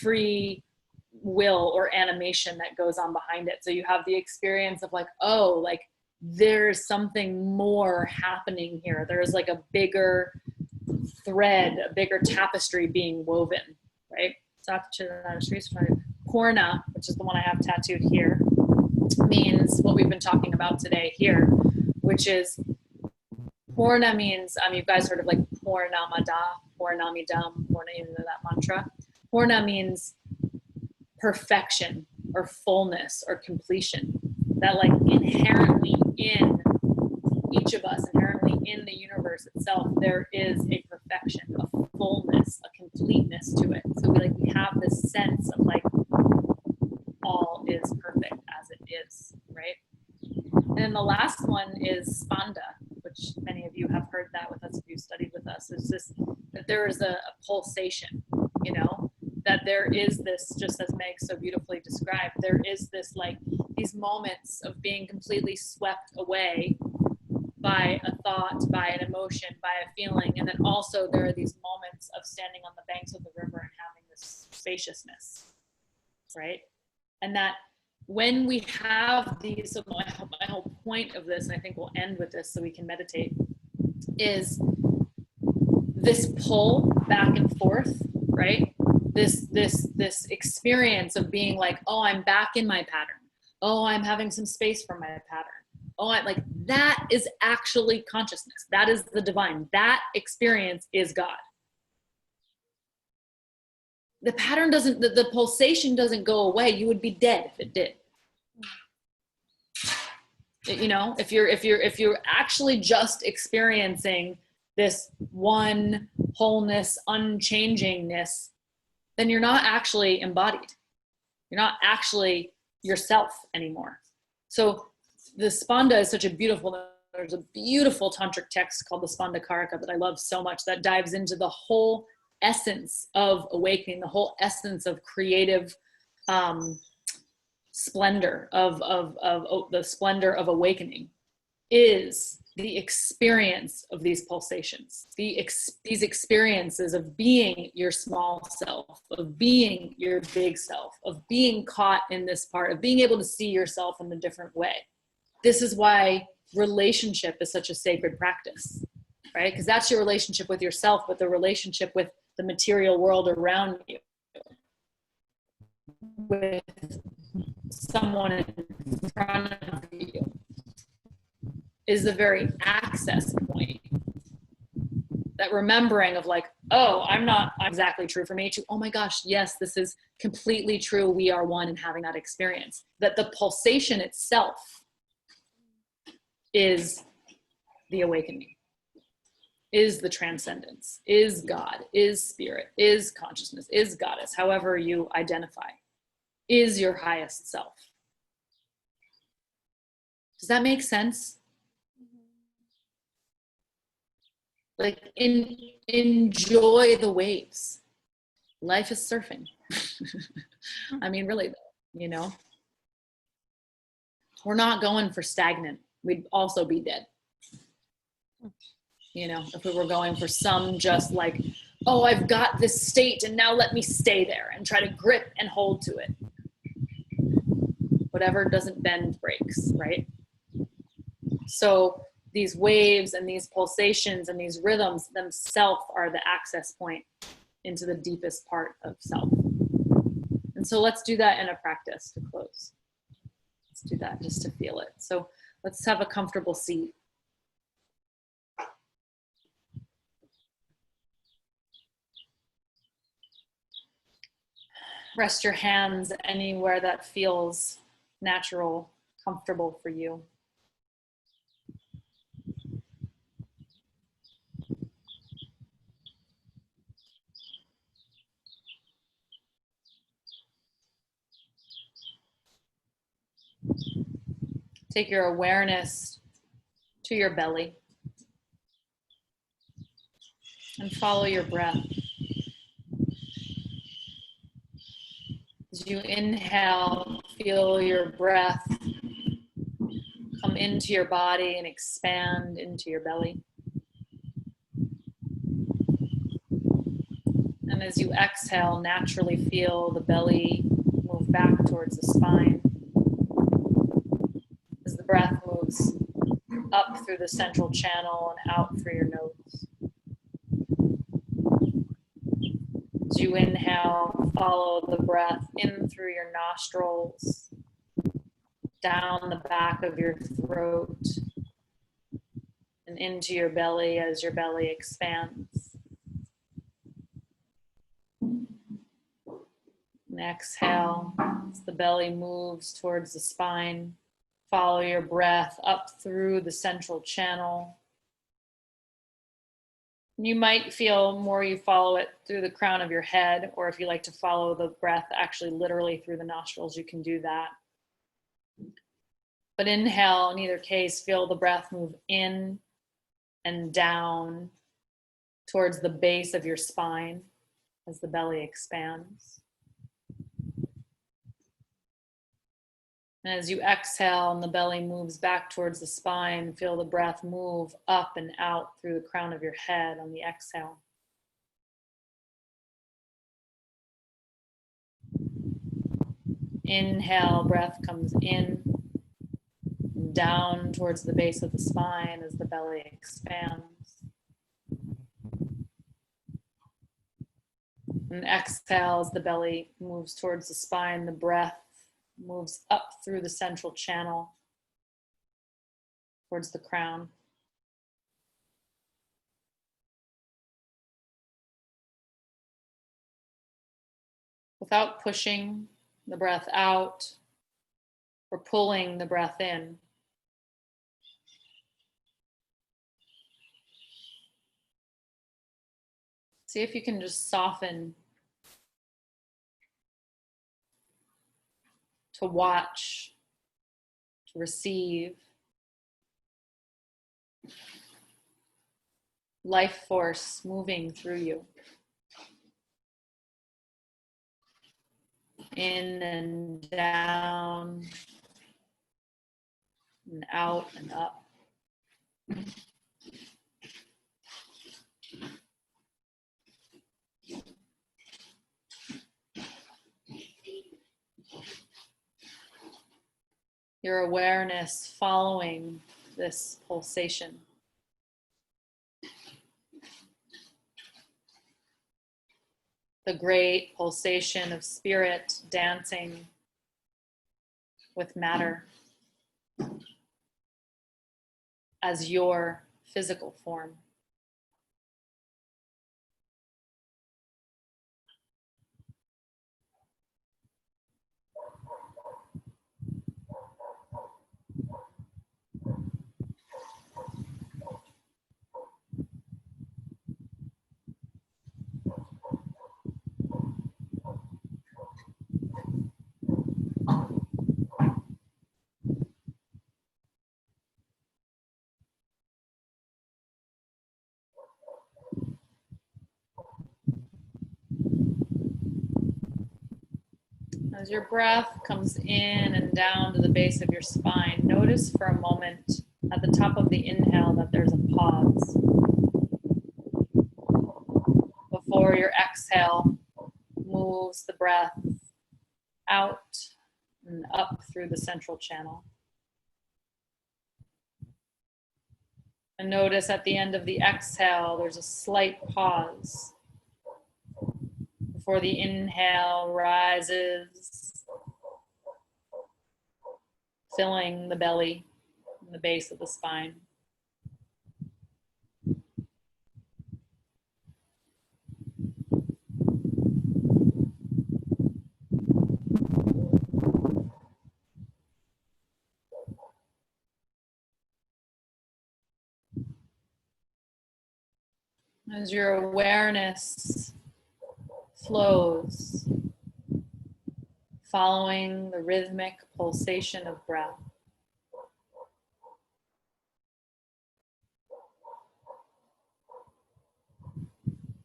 free will or animation that goes on behind it. So you have the experience of like, oh, like there's something more happening here. There's like a bigger thread, a bigger tapestry being woven, right? Purna, which is the one I have tattooed here, means what we've been talking about today here, which is Purna means, you guys heard of like Purnamada, Purnamidam, Purna, you know that mantra. Purna means perfection or fullness or completion. That like inherently in each of us, inherently in the universe itself, there is a perfection, a fullness, a completeness to it. So we have this sense of like all is perfect as it is, right? And then the last one is spanda, which many of you have heard that with us if you studied with us. Is this that there is a pulsation, you know, that there is this, just as Meg so beautifully described, there is this like these moments of being completely swept away by a thought, by an emotion, by a feeling. And then also there are these moments of standing on the banks of the river and having this spaciousness, right? And that when we have these, so my whole point of this, and I think we'll end with this so we can meditate, is this pull back and forth, right? This experience of being like, oh, I'm back in my pattern. Oh, I'm having some space from my pattern. Oh, like that is actually consciousness. That is the divine. That experience is God. The pattern doesn't, the pulsation doesn't go away. You would be dead if it did. You know, if you're actually just experiencing this one wholeness, unchangingness, then you're not actually embodied. You're not actually yourself anymore. So the Spanda is such a beautiful, there's a beautiful tantric text called the Spanda Karaka that I love so much, that dives into the whole essence of awakening, the whole essence of creative splendor, of the splendor of awakening is the experience of these pulsations, these experiences of being your small self, of being your big self, of being caught in this part, of being able to see yourself in a different way. This is why relationship is such a sacred practice, right? Because that's your relationship with yourself, but the relationship with the material world around you, with someone in front of you, is the very access point. That remembering of like, oh, I'm not exactly true for me, to, oh my gosh, yes, this is completely true. We are one, and having that experience. That the pulsation itself is the awakening, is the transcendence, is God, is spirit, is consciousness, is goddess, however you identify, is your highest self. Does that make sense? Like, enjoy the waves. Life is surfing. I mean, really, you know, we're not going for stagnant. We'd also be dead. You know, if we were going for some just like, oh, I've got this state and now let me stay there and try to grip and hold to it. Whatever doesn't bend breaks, right? So these waves and these pulsations and these rhythms themselves are the access point into the deepest part of self. And so let's do that in a practice to close. Let's do that just to feel it. So let's have a comfortable seat. Rest your hands anywhere that feels natural, comfortable for you. Take your awareness to your belly and follow your breath. As you inhale, feel your breath come into your body and expand into your belly. And as you exhale, naturally feel the belly move back towards the spine. As the breath moves up through the central channel and out through your nose. As you inhale, follow the breath in through your nostrils, down the back of your throat, and into your belly as your belly expands. And exhale, as the belly moves towards the spine, follow your breath up through the central channel. You might feel more you follow it through the crown of your head, or if you like to follow the breath actually literally through the nostrils, you can do that. But inhale, in either case, feel the breath move in and down towards the base of your spine as the belly expands. And as you exhale and the belly moves back towards the spine, feel the breath move up and out through the crown of your head on the exhale. Inhale, breath comes in and down towards the base of the spine as the belly expands. And exhale as the belly moves towards the spine, the breath moves up through the central channel towards the crown. Without pushing the breath out or pulling the breath in. See if you can just soften to watch, to receive. Life force moving through you. In and down, and out and up. Your awareness following this pulsation. The great pulsation of spirit dancing with matter as your physical form. As your breath comes in and down to the base of your spine, notice for a moment at the top of the inhale that there's a pause before your exhale moves the breath out and up through the central channel. And notice at the end of the exhale, there's a slight pause before the inhale rises, filling the belly and the base of the spine. As your awareness flows, following the rhythmic pulsation of breath,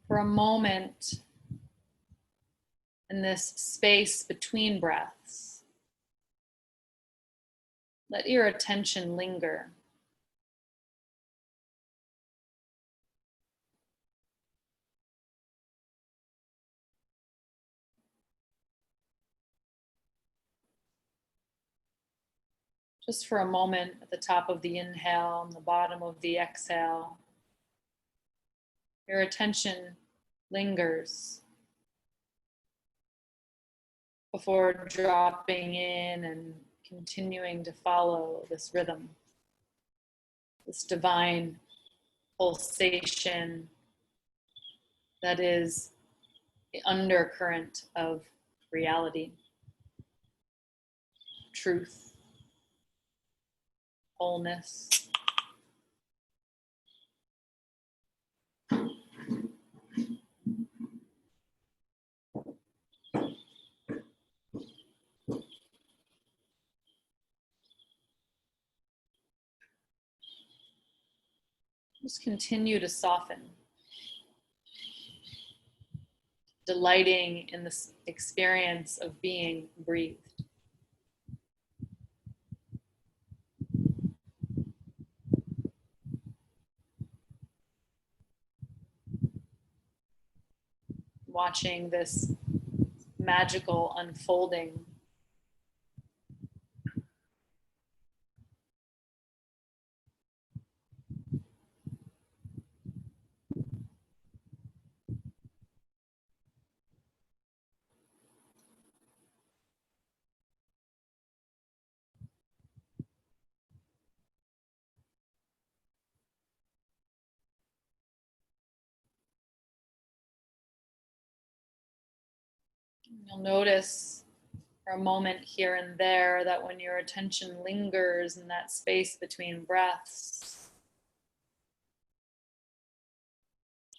for a moment in this space between breaths, let your attention linger. Just for a moment at the top of the inhale and the bottom of the exhale, your attention lingers before dropping in and continuing to follow this rhythm, this divine pulsation that is the undercurrent of reality, truth, wholeness. Just continue to soften, delighting in this experience of being breathed. Watching this magical unfolding. You'll notice for a moment here and there that when your attention lingers in that space between breaths,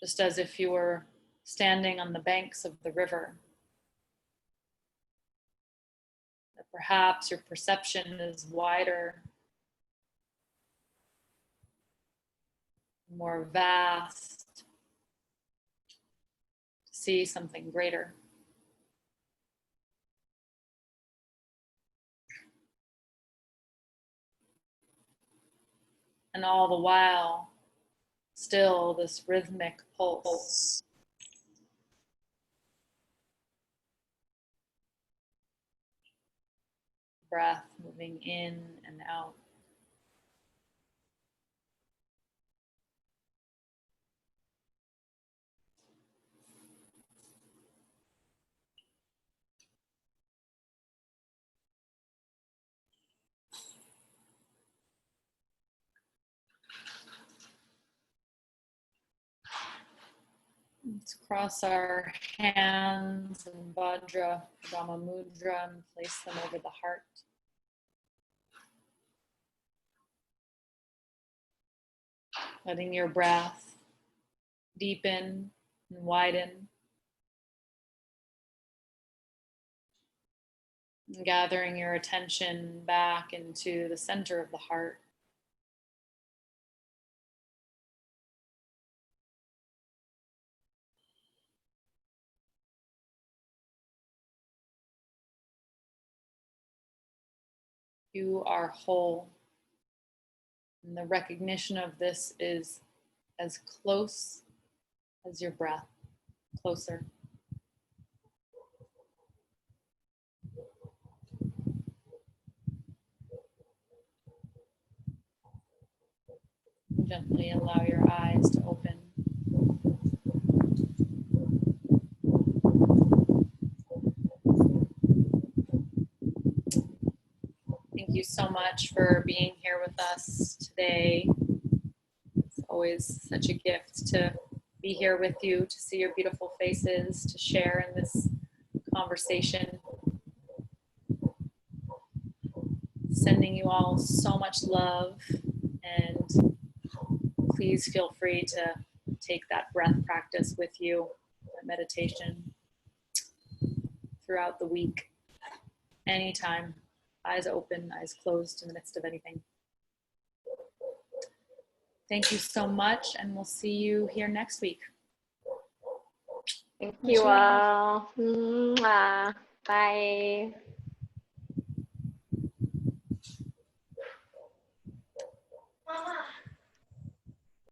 just as if you were standing on the banks of the river, that perhaps your perception is wider, more vast, to see something greater. And all the while, still this rhythmic pulse. Breath moving in and out. Let's cross our hands in Vajra Dhamma Mudra and place them over the heart. Letting your breath deepen and widen. And gathering your attention back into the center of the heart. You are whole. And the recognition of this is as close as your breath, closer. Gently allow your eyes to open. Thank you so much for being here with us today. It's always such a gift to be here with you, to see your beautiful faces, to share in this conversation. Sending you all so much love, and please feel free to take that breath practice with you, that meditation throughout the week, anytime, eyes open, eyes closed in the midst of anything. Thank you so much, and we'll see you here next week. Thank you all. Mwah. Bye. Mama.